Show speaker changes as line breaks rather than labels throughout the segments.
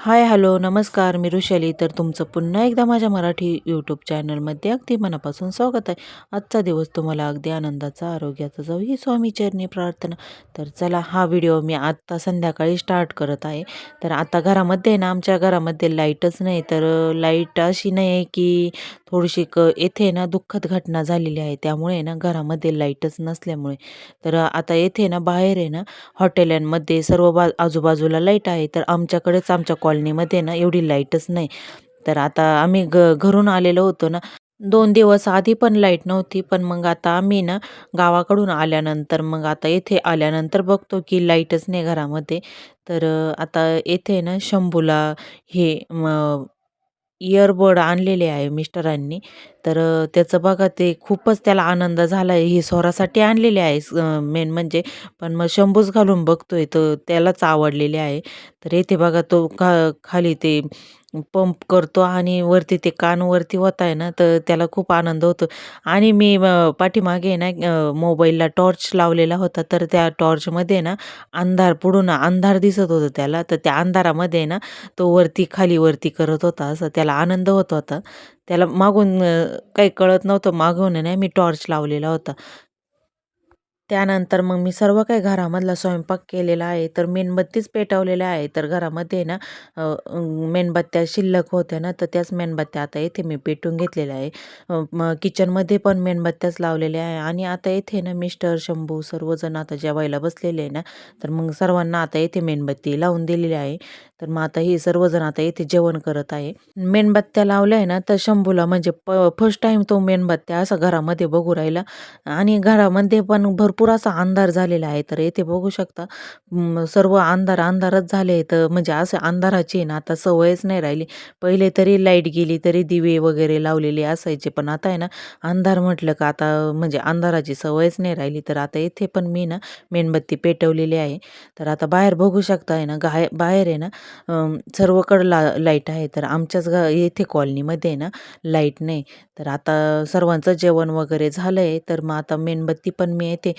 हाय, hello, नमस्कार. मी ऋषाली. तर तुमचं पुन्हा एकदा माझ्या मराठी यूट्यूब चॅनलमध्ये अगदी मनापासून स्वागत आहे. आजचा दिवस तुम्हाला अगदी आनंदाचा, आरोग्याचा जाऊ ही स्वामी चरणी प्रार्थना. तर चला, हा व्हिडिओ मी आत्ता संध्याकाळी स्टार्ट करत आहे. तर आता घरामध्ये ना, आमच्या घरामध्ये लाईटच नाही. तर लाईट अशी नाही आहे की थोडीशी येथे ना दुःखद घटना झालेली आहे. त्यामुळे ना घरामध्ये लाईटच नसल्यामुळे तर आता येथे ना बाहेर आहे ना हॉटेलांमध्ये सर्व आजूबाजूला लाईट आहे. तर आमच्याकडेच आमच्या कॉलनीमध्ये ना एवढी लाईटच नाही. तर आता आम्ही घरून आलेलो होतो ना, 2 दिवस आधी पण लाईट नव्हती. पण मग आता आम्ही ना गावाकडून आल्यानंतर मग आता येथे आल्यानंतर बघतो की लाईटच नाही घरामध्ये. तर आता येथे ना शंभूला हे इयरबड आणलेले आहे मिस्टरांनी. तर त्याचं बघा ते खूपच त्याला आनंद झाला आहे. हे स्वरासाठी आणलेले आहे मेन म्हणजे. पण मग शंभूच घालून बघतोय तर त्यालाच आवडलेले आहे. तर इथे बघा तो खाली ते पंप करतो आणि वरती ते कान वरती होत आहे ना, तर त्याला खूप आनंद होतो. आणि मी पाठीमागे ना मोबाईलला टॉर्च लावलेला होता. तर त्या टॉर्चमध्ये ना पुढून अंधार दिसत होता त्याला. तर त्या अंधारामध्ये ना तो वरती खाली वरती करत होता. असं त्याला आनंद होत होता. त्याला मागून काही कळत नव्हतं. मागून आहे ना मी टॉर्च लावलेला होता. त्यानंतर मग मी सर्व काही घरामधला स्वयंपाक केलेला आहे. तर मेणबत्तीच पेटवलेल्या आहे. तर घरामध्ये ना मेणबत्त्या शिल्लक होत्या ना, तर त्याच मेणबत्त्या आता इथे मी पेटवून घेतलेल्या आहे. मग किचनमध्ये पण मेणबत्त्याच लावलेल्या आहे. आणि आता इथे ना मिस्टर, शंभू सर्वजण आता जेवायला बसलेले आहे ना, तर मग सर्वांना आता इथे मेणबत्ती लावून दिलेली आहे. तर मग आता हे सर्वजण आता इथे जेवण करत आहे. मेणबत्त्या लावल्या आहे ना, तर शंभूला म्हणजे फर्स्ट टाईम तो मेणबत्त्या असं घरामध्ये बघू राहिला. आणि घरामध्ये पण भरपूर असा अंधार झालेला आहे. तर येथे बघू शकता सर्व अंधारच झाले. तर म्हणजे असं अंधाराची आहे ना आता सवयच नाही राहिली. पहिले तरी लाईट गेली तरी दिवे वगैरे लावलेले असायचे. पण आता आहे ना अंधार म्हटलं का आता म्हणजे अंधाराची सवयच नाही राहिली. तर आता इथे पण मी ना मेणबत्ती पेटवलेली आहे. तर आता बाहेर बघू शकता आहे ना बाहेर आहे ना सर्वकडं लाईट आहे. तर आमच्याच येथे कॉलनीमध्ये आहे ना लाईट नाही. तर आता सर्वांचं जेवण वगैरे झालं आहे. तर मग आता मेणबत्ती पण मी येथे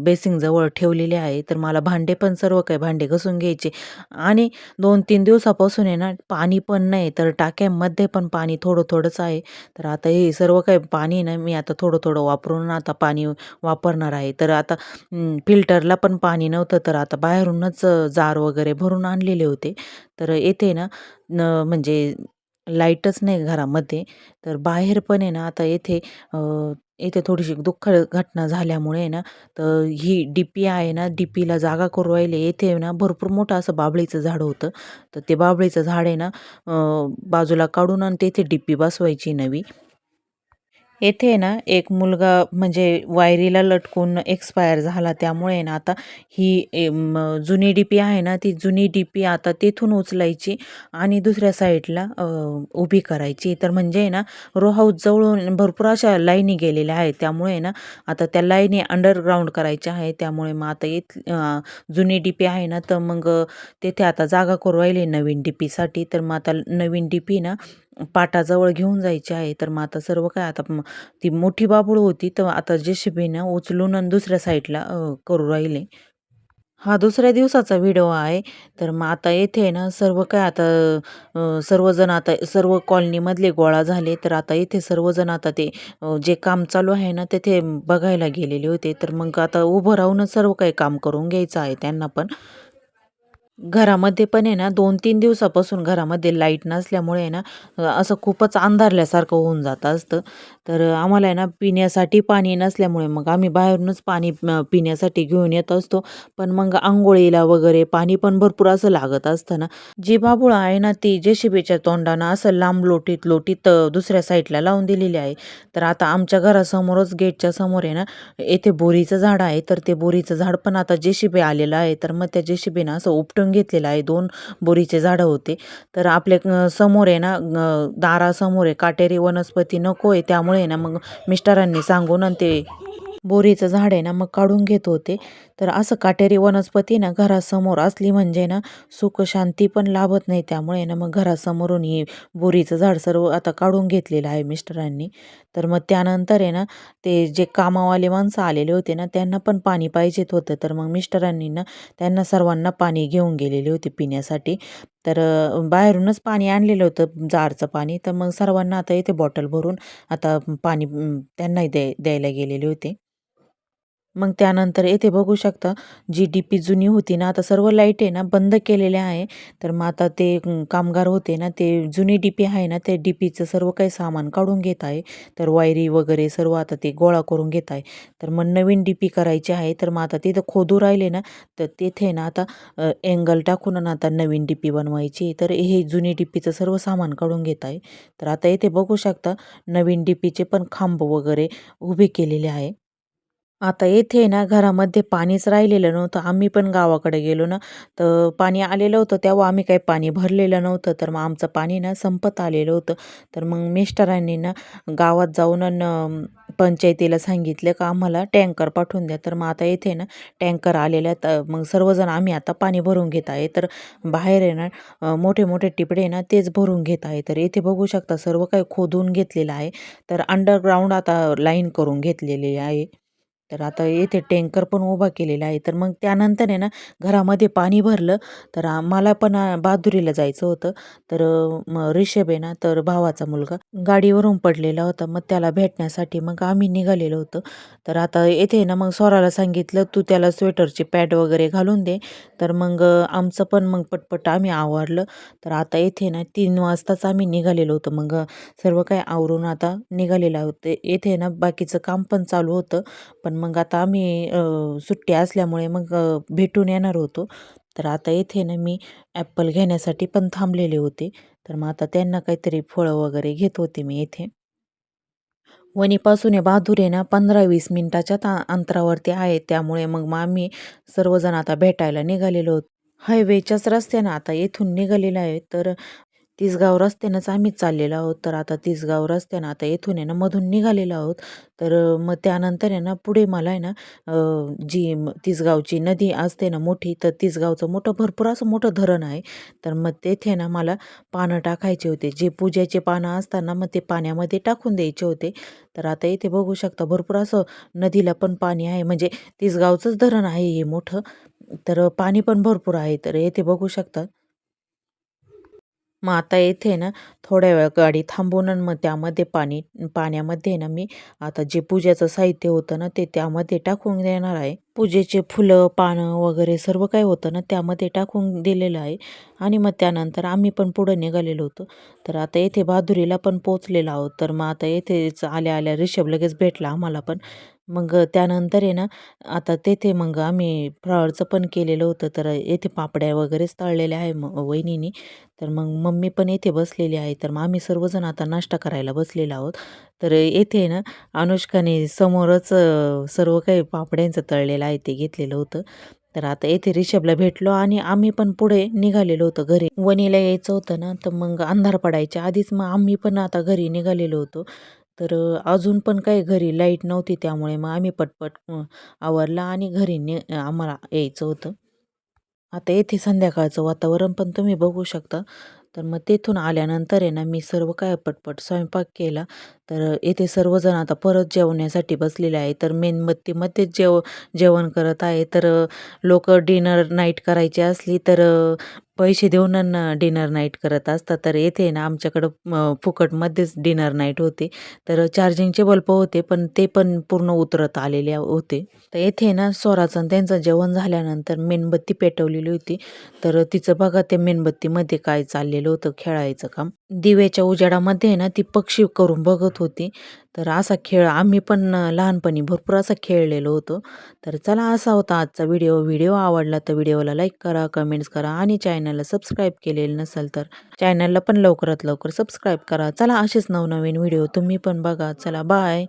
बेसिंगजवळ ठेवलेली आहे. तर मला भांडे पण सर्व काही भांडे घासून घ्यायचे. आणि 2-3 दिवसापासून आहे ना पाणी पण नाही. तर टाक्यांमध्ये पण पाणी थोडंच आहे. तर आता हे सर्व काही पाणी ना मी आता थोडं वापरून आता पाणी वापरणार आहे. तर आता फिल्टरला पण पाणी नव्हतं. तर आता बाहेरूनच जार वगैरे भरून आणलेले होते. तर येथे ना म्हणजे लाईटच नाही घरामध्ये. तर बाहेर पण आहे ना आता इथे थोडीशी दुःखद घटना झाल्यामुळे आहे ना, तर ही डीपी आहे ना, डीपीला जागा करू राहिले. येथे ना भरपूर मोठं असं बाभळीचं झाड होतं. तर ते बाभळीचं झाड आहे ना बाजूला काढून आणि तिथे डीपी बसवायची नवी. येथे ना एक मुलगा म्हणजे वायरीला लटकून एक्सपायर झाला. त्यामुळे ना आता ही जुनी डीपी आहे ना, ती जुनी डीपी आता तिथून उचलायची आणि दुसऱ्या साईडला उभी करायची. तर म्हणजे ना रो हाऊस जवळून भरपूर अशा लाईनी गेलेल्या आहेत. त्यामुळे ना आता त्या लाईनी अंडरग्राऊंड करायच्या आहे. त्यामुळे मग आता जुनी डीपी आहे ना, तर मग तेथे आता जागा करू राहिली नवीन डीपीसाठी. तर मग आता नवीन डीपी ना पाटाजवळ घेऊन जायची आहे. तर मग आता सर्व काय आता ती मोठी बाबूळ होती. तर आता JCBने उचलून आणि दुसऱ्या साईडला करू राहिले. हा दुसऱ्या दिवसाचा व्हिडिओ आहे. तर मग आता येथे आहे ना सर्व काय आता सर्वजण आता सर्व कॉलनीमधले गोळा झाले. तर आता इथे सर्वजण आता ते जे काम चालू आहे ना तिथे बघायला गेलेले होते. तर मग आता उभं राहूनच सर्व काही काम करून घ्यायचं आहे त्यांना पण. घरामध्ये पण आहे ना 2-3 दिवसापासून घरामध्ये लाईट नसल्यामुळे आहे ना असं खूपच अंधारल्यासारखं होऊन जात असतं. तर आम्हाला आहे ना पिण्यासाठी पाणी नसल्यामुळे मग आम्ही बाहेरूनच पाणी पिण्यासाठी घेऊन येत असतो. पण मग अंघोळीला वगैरे पाणी पण भरपूर असं लागत असतं ना. जी बाभूळ आहे ना ती JCBच्या तोंडानं असं लांब लोटीत दुसऱ्या साईडला लावून दिलेली आहे. तर आता आमच्या घरासमोरच गेटच्या समोर आहे ना येथे बोरीचं झाड आहे. तर ते बोरीचं झाड पण आता JCB आलेलं आहे. तर मग त्या JCBनं असं उपटून घेतलेलं आहे. 2 बोरीचे झाडं होते. तर आपल्या समोर आहे ना दारासमोर आहे काटेरी वनस्पती नको आहे. त्यामुळे ना मग मिस्टरांनी सांगून आणि ते बोरीचं झाड आहे ना मग काढून घेत होते. तर असं काटेरी वनस्पती ना घरासमोर असली म्हणजे ना सुख शांती पण लाभत नाही. त्यामुळे ना मग घरासमोरून ही बोरीचं झाड सर्व आता काढून घेतलेलं आहे मिस्टरांनी. तर मग त्यानंतर आहे ना ते जे कामावाले माणसं आलेले होते ना त्यांना पण पाणी पाहिजेत होतं. तर मग मिस्टरांनी ना त्यांना सर्वांना पाणी घेऊन गेलेले होते पिण्यासाठी. तर बाहेरूनच पाणी आणलेलं होतं जारचं पाणी. तर मग सर्वांना आता इथे बॉटल भरून आता पाणी त्यांनाही द्यायला गेलेले होते. मग त्यानंतर येथे बघू शकता जी डी-पी जुनी होती ना, आता सर्व लाईट आहे ना बंद केलेल्या आहे. तर मग आता ते कामगार होते ना, ते जुनी डी-पी आहे ना, ते डी-पीचं सर्व काही सामान काढून घेत आहे. तर वायरी वगैरे सर्व आता ते गोळा करून घेत आहे. तर मग नवीन डी-पी करायची आहे. तर मग आता तिथं खोदू राहिले ना, तर तिथे ना आता अँगल टाकून आणि आता नवीन डी-पी बनवायची. तर हे जुनी डी-पीचं सर्व सामान काढून घेत आहे. तर आता इथे बघू शकता नवीन डी-पीचे पण खांब वगैरे उभे केलेले आहे. आता येथे ना घरामध्ये पाणीच राहिलेलं नव्हतं. आम्ही पण गावाकडे गेलो ना, तर पाणी आलेलं होतं. तेव्हा आम्ही काही पाणी भरलेलं नव्हतं. तर मग आमचं पाणी ना संपत आलेलं होतं. तर मग मिस्टरांनी ना गावात जाऊन पंचायतीला सांगितलं का आम्हाला टँकर पाठवून द्या. तर मग आता येथे ना टँकर आलेले आहेत. मग सर्वजण आम्ही आता पाणी भरून घेत आहे. तर बाहेर आहे ना मोठे-मोठे टिपडे ना तेच भरून घेत आहे. तर येथे बघू शकता सर्व काही खोदून घेतलेलं आहे. तर अंडरग्राउंड आता लाईन करून घेतलेली आहे. तर आता येथे टँकर पण उभा केलेला आहे. तर मग त्यानंतर आहे ना घरामध्ये पाणी भरलं. तर आम्हाला पण बहादुरीला जायचं होतं. तर मग रिषभ आहे ना तर भावाचा मुलगा गाडीवरून पडलेला होता. मग त्याला भेटण्यासाठी मग आम्ही निघालेलो होतो. तर आता येथे ना मग स्वराला सांगितलं, "तू त्याला स्वेटरची पॅड वगैरे घालून दे." तर मग आमचं पण मग पटपट आम्ही आवरलं. तर आता येथे ना 3 वाजताच आम्ही निघालेलो होतो. मग सर्व काही आवरून आता निघालेलो आहोत. ते येथे ना बाकीचं काम पण चालू होतं. पण मग आता आम्ही सुट्टी असल्यामुळे मग भेटून येणार होतो. तर आता येथे ना मी ॲपल घेण्यासाठी पण थांबलेले होते. तर मग आता त्यांना काहीतरी फळं वगैरे घेत होते मी इथे. वणीपासून हे बहादूर आहे ना 15-20 मिनिटाच्या अंतरावरती आहे. त्यामुळे मग आम्ही सर्वजण आता भेटायला निघालेलो आहोत. हायवेच्याच रस्त्यानं आता येथून निघालेलो आहे. तर तिसगाव रस्त्यानंच आम्ही चाललेलो आहोत. तर आता तिसगाव रस्त्यानं आता येथून आहे ना मधून निघालेलो आहोत. तर मग त्यानंतर आहे ना पुढे मला आहे ना जी तिसगावची नदी असते ना मोठी, तर तिसगावचं भरपूर असं मोठं धरण आहे. तर मग तेथे ना मला पानं टाकायचे होते. जे पूजेचे पानं असतात ना, मग ते पाण्यामध्ये टाकून द्यायचे होते. तर आता इथे बघू शकता भरपूर असं नदीला पण पाणी आहे. म्हणजे तिसगावचंच धरण आहे हे मोठं. तर पाणी पण भरपूर आहे. तर येथे बघू शकता. मग आता येथे ना थोड्या वेळ गाडी थांबवून आणि मग त्यामध्ये पाण्यामध्ये ना मी आता जे पूजेचं साहित्य होतं ना ते त्यामध्ये टाकून देणार आहे. पूजेचे फुलं, पानं वगैरे सर्व काही होतं ना त्यामध्ये टाकून दिलेलं आहे. आणि मग त्यानंतर आम्ही पण पुढं निघालेलो होतो. तर आता येथे बहादुरीला पण पोहोचलेलो आहोत. तर मग आता येथेच आल्या-आल्या रिषभ लगेच भेटला आम्हाला पण. मग त्यानंतर आहे ना आता तेथे मग आम्ही फराळाचं पण केलेलं होतं. तर येथे पापड्या वगैरेच तळलेल्या आहे वहिनीनी. तर मग मम्मी पण येथे बसलेली आहे. तर मग आम्ही सर्वजण आता नाश्ता करायला बसलेलो आहोत. तर येथे ना अनुष्काने समोरच सर्व काही पापड्यांचं तळलेलं आहे ते घेतलेलं होतं. तर आता येथे रिषभला भेटलो आणि आम्ही पण पुढे निघालेलो होतो घरी. वणीला यायचं होतं ना, तर मग अंधार पडायच्या आधीच मग आम्ही पण आता घरी निघालेलो होतो. तर अजून पण काही घरी लाईट नव्हती त्यामुळे मग आम्ही पटपट आवरलं आणि घरी आम्हाला यायचं होतं. आता येथे संध्याकाळचं वातावरण पण तुम्ही बघू शकता. तर मग तेथून आल्यानंतर आहे ना, मी सर्व काय पटपट स्वयंपाक केला. तर येथे सर्वजण आता परत जेवण्यासाठी बसलेले आहे. तर मेणबत्तीमध्येच जेवण करत आहे. तर डिनर नाईट करायची असली तर पैसे देऊन डिनर नाईट करत असतात. तर येथे ना आमच्याकडं फुकटमध्येच डिनर नाईट होते. तर चार्जिंगचे बल्ब होते, पण ते पण पूर्ण उतरत आलेले होते. तर येथे ना स्वराचं आणि त्यांचं जेवण झाल्यानंतर मेणबत्ती पेटवलेली होती. तर तिचं बघा त्या मेणबत्तीमध्ये काय चाललेलं होतं खेळायचं काम. दिव्याच्या उजेडामध्ये ना ती पक्षी करून बघत होती. तर असा खेळ आम्ही पण लहानपणी भरपूर असा खेळलेलो होतो. तर चला असा होता आजचा व्हिडिओ. व्हिडिओ आवडला तर व्हिडिओला लाईक करा, कमेंट्स करा आणि चॅनलला सबस्क्राईब केलेलं नसेल तर चॅनलला पण लवकरात लवकर सबस्क्राईब करा. चला असेच नवनवीन व्हिडिओ तुम्ही पण बघा. चला बाय.